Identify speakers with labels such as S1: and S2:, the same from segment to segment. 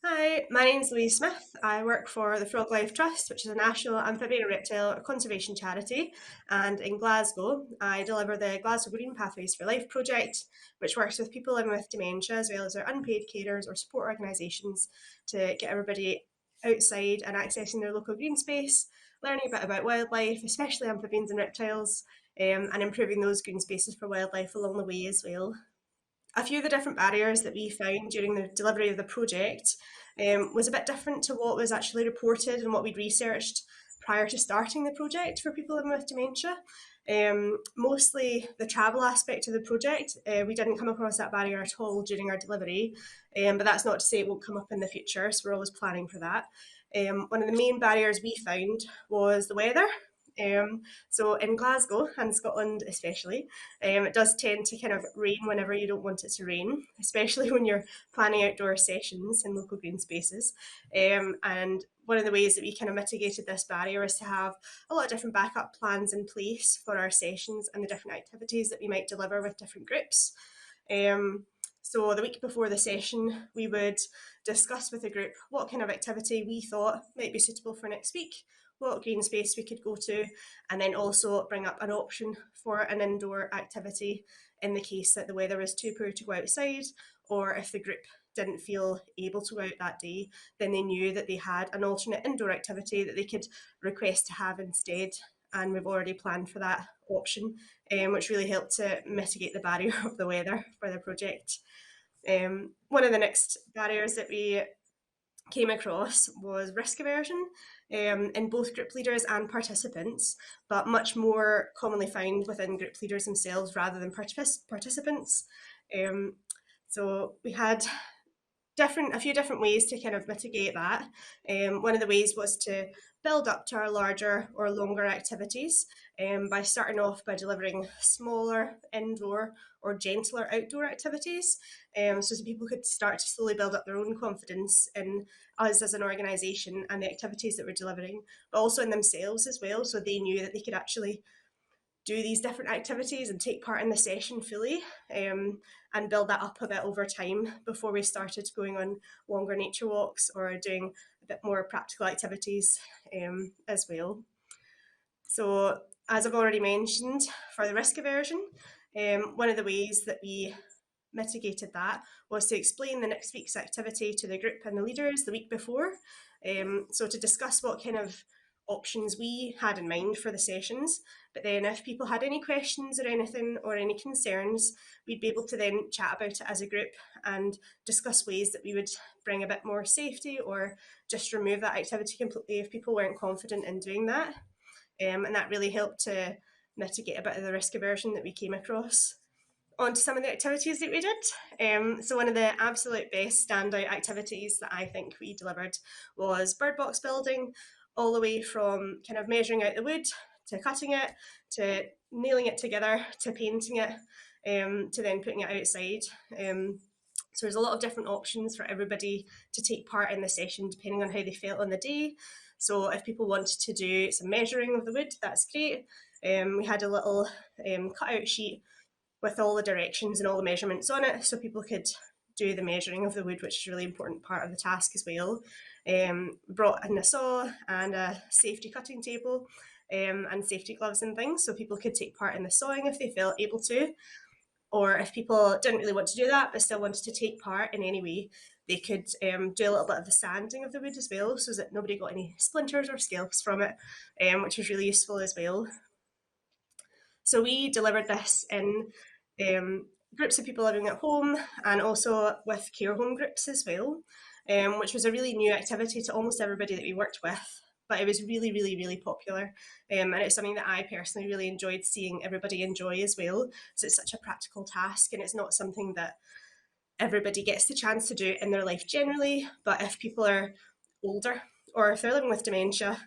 S1: Hi, my name's Louise Smith. I work for the Froglife Trust, which is a national amphibian and reptile conservation charity. And in Glasgow, I deliver the Glasgow Green Pathways for Life project, which works with people living with dementia as well as their unpaid carers or support organisations to get everybody outside and accessing their local green space, learning a bit about wildlife, especially amphibians and reptiles, and improving those green spaces for wildlife along the way as well. A few of the different barriers that we found during the delivery of the project was a bit different to what was actually reported and what we'd researched prior to starting the project for people living with dementia. Mostly the travel aspect of the project, we didn't come across that barrier at all during our delivery, but that's not to say it won't come up in the future, so we're always planning for that. One of the main barriers we found was the weather. So in Glasgow and Scotland especially, it does tend to kind of rain whenever you don't want it to rain, especially when you're planning outdoor sessions in local green spaces. And one of the ways that we kind of mitigated this barrier is to have a lot of different backup plans in place for our sessions and the different activities that we might deliver with different groups. Um, so the week before the session, we would discuss with the group what kind of activity we thought might be suitable for next week, what green space we could go to, and then also bring up an option for an indoor activity in the case that the weather was too poor to go outside, or if the group didn't feel able to go out that day, then they knew that they had an alternate indoor activity that they could request to have instead. And we've already planned for that option, which really helped to mitigate the barrier of the weather for the project. One of the next barriers that we came across was risk aversion in both group leaders and participants, but much more commonly found within group leaders themselves rather than participants. Um, so we had a few different ways to kind of mitigate that. One of the ways was to build up to our larger or longer activities by starting off by delivering smaller indoor or gentler outdoor activities, so people could start to slowly build up their own confidence in us as an organisation and the activities that we're delivering, but also in themselves as well, so they knew that they could actually do these different activities and take part in the session fully, and build that up a bit over time before we started going on longer nature walks or doing a bit more practical activities as well. So, as I've already mentioned, for the risk aversion, one of the ways that we mitigated that was to explain the next week's activity to the group and the leaders the week before. So to discuss what kind of options we had in mind for the sessions. But then if people had any questions or anything or any concerns, we'd be able to then chat about it as a group and discuss ways that we would bring a bit more safety or just remove that activity completely if people weren't confident in doing that. And that really helped to mitigate a bit of the risk aversion that we came across. On to some of the activities that we did. So one of the absolute best standout activities that I think we delivered was bird box building, all the way from kind of measuring out the wood to cutting it to nailing it together to painting it, to then putting it outside. So there's a lot of different options for everybody to take part in the session depending on how they felt on the day. So if people wanted to do some measuring of the wood, that's great. We had a little cutout sheet with all the directions and all the measurements on it, so people could do the measuring of the wood, which is a really important part of the task as well. Brought in a saw and a safety cutting table, and safety gloves and things, so people could take part in the sawing if they felt able to. Or if people didn't really want to do that but still wanted to take part in any way, they could do a little bit of the sanding of the wood as well, so that nobody got any splinters or scalps from it, which was really useful as well. So we delivered this in groups of people living at home and also with care home groups as well, which was a really new activity to almost everybody that we worked with. But it was really, really, really popular. And it's something that I personally really enjoyed seeing everybody enjoy as well. So it's such a practical task and it's not something that everybody gets the chance to do in their life generally. But if people are older or if they're living with dementia,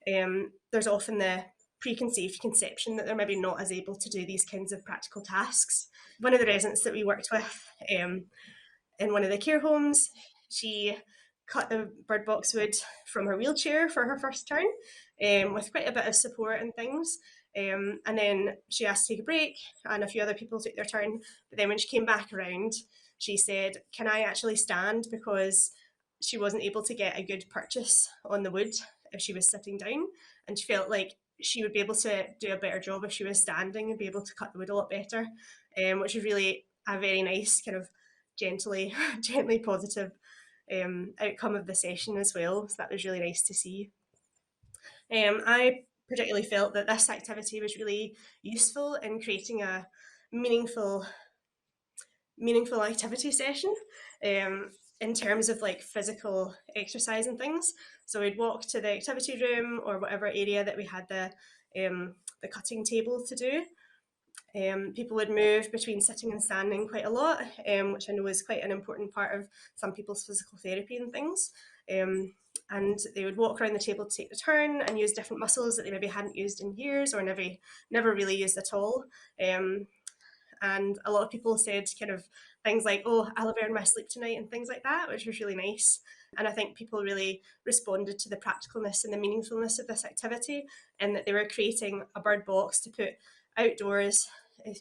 S1: there's often the preconceived conception that they're maybe not as able to do these kinds of practical tasks. One of the residents that we worked with in one of the care homes, she cut the bird box wood from her wheelchair for her first turn, with quite a bit of support and things. And then she asked to take a break, and a few other people took their turn. But then when she came back around, she said, "Can I actually stand? Because she wasn't able to get a good purchase on the wood if she was sitting down, and she felt like she would be able to do a better job if she was standing and be able to cut the wood a lot better, which is really a very nice kind of gently positive outcome of the session as well. So that was really nice to see. I particularly felt that this activity was really useful in creating a meaningful meaningful activity session, in terms of like physical exercise and things. So we'd walk to the activity room or whatever area that we had the cutting table to do. People would move between sitting and standing quite a lot, which I know is quite an important part of some people's physical therapy and things. Um, and they would walk around the table to take the turn and use different muscles that they maybe hadn't used in years or never really used at all. And a lot of people said kind of things like, oh, I'll earn my sleep tonight and things like that, which was really nice. And I think people really responded to the practicalness and the meaningfulness of this activity, and that they were creating a bird box to put outdoors.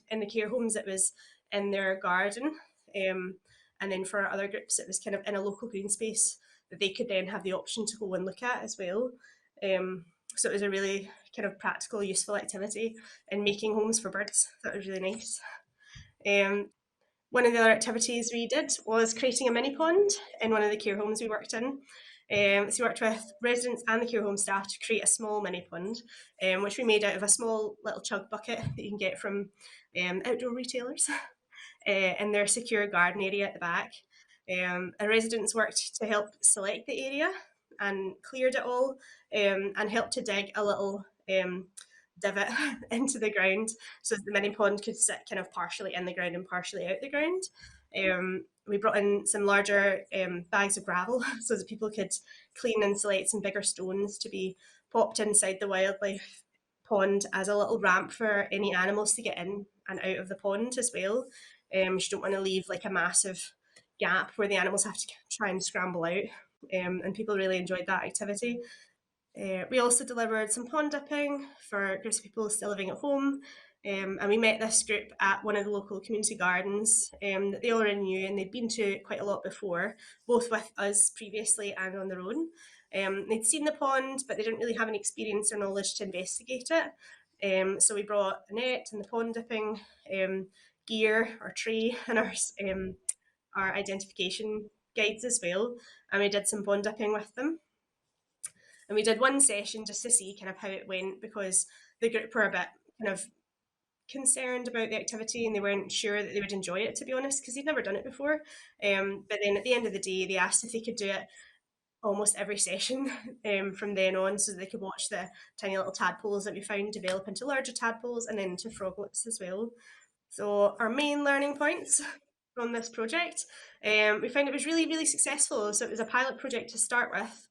S1: In the care homes, it was in their garden, and then for other groups it was kind of in a local green space that they could then have the option to go and look at as well. So it was a really kind of practical, useful activity in making homes for birds. That was really nice. Um, One of the other activities we did was creating a mini pond in one of the care homes we worked in. So we worked with residents and the care home staff to create a small mini pond, which we made out of a small little chug bucket that you can get from outdoor retailers, in their secure garden area at the back. And residents worked to help select the area and cleared it all, and helped to dig a little divot into the ground so that the mini pond could sit kind of partially in the ground and partially out the ground. We brought in some larger bags of gravel so that people could clean and select some bigger stones to be popped inside the wildlife pond as a little ramp for any animals to get in and out of the pond as well. You don't want to leave like a massive gap where the animals have to try and scramble out. And people really enjoyed that activity. We also delivered some pond dipping for groups of people still living at home. And we met this group at one of the local community gardens that they already knew and they'd been to quite a lot before, both with us previously and on their own. They'd seen the pond, but they didn't really have any experience or knowledge to investigate it. So we brought a net and the pond dipping gear, our tray, and our identification guides as well. And we did some pond dipping with them. And we did one session just to see kind of how it went, because the group were a bit kind of concerned about the activity and they weren't sure that they would enjoy it, to be honest, because they'd never done it before. But then at the end of the day, they asked if they could do it almost every session from then on, so they could watch the tiny little tadpoles that we found develop into larger tadpoles and then into froglets as well. So our main learning points from this project, we found it was really successful. So it was a pilot project to start with,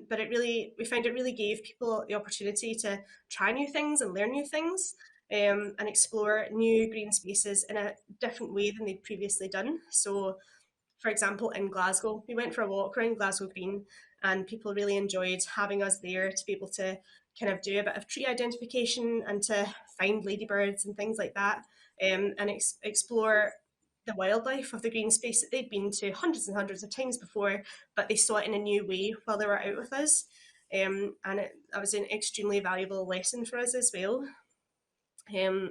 S1: but we found it really gave people the opportunity to try new things and learn new things, and explore new green spaces in a different way than they'd previously done. So for example, in Glasgow, we went for a walk around Glasgow Green, and people really enjoyed having us there to be able to kind of do a bit of tree identification and to find ladybirds and things like that, and explore the wildlife of the green space that they'd been to hundreds and hundreds of times before, but they saw it in a new way while they were out with us. That was an extremely valuable lesson for us as well.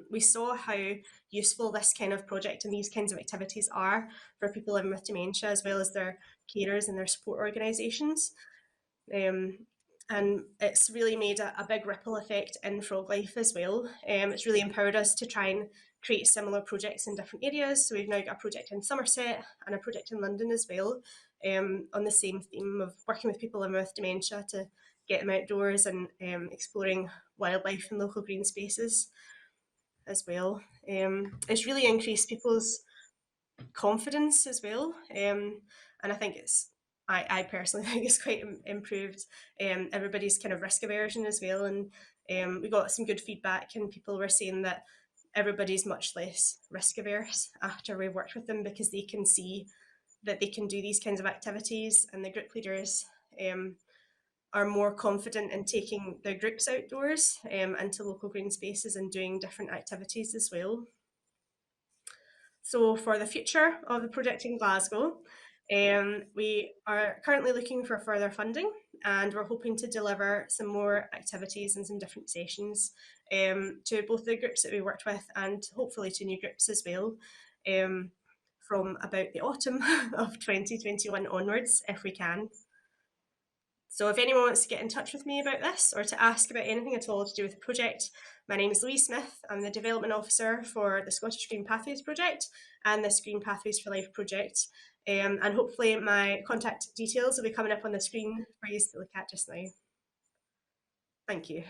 S1: We saw how useful this kind of project and these kinds of activities are for people living with dementia, as well as their carers and their support organisations. Um, and it's really made a big ripple effect in Froglife as well. It's really empowered us to try and create similar projects in different areas. So we've now got a project in Somerset and a project in London as well, on the same theme of working with people living with dementia to get them outdoors and exploring wildlife and local green spaces as well. It's really increased people's confidence as well, and I think I personally think it's quite improved everybody's kind of risk aversion as well. And we got some good feedback, and people were saying that everybody's much less risk averse after we've worked with them, because they can see that they can do these kinds of activities, and the group leaders are more confident in taking their groups outdoors, into local green spaces and doing different activities as well. So for the future of the project in Glasgow, We are currently looking for further funding, and we're hoping to deliver some more activities and some different sessions to both the groups that we worked with and hopefully to new groups as well, from about the autumn of 2021 onwards, if we can. So if anyone wants to get in touch with me about this or to ask about anything at all to do with the project, my name is Louise Smith. I'm the Development Officer for the Scottish Green Pathways Project and this Green Pathways for Life project. And hopefully my contact details will be coming up on the screen for you to look at just now. Thank you.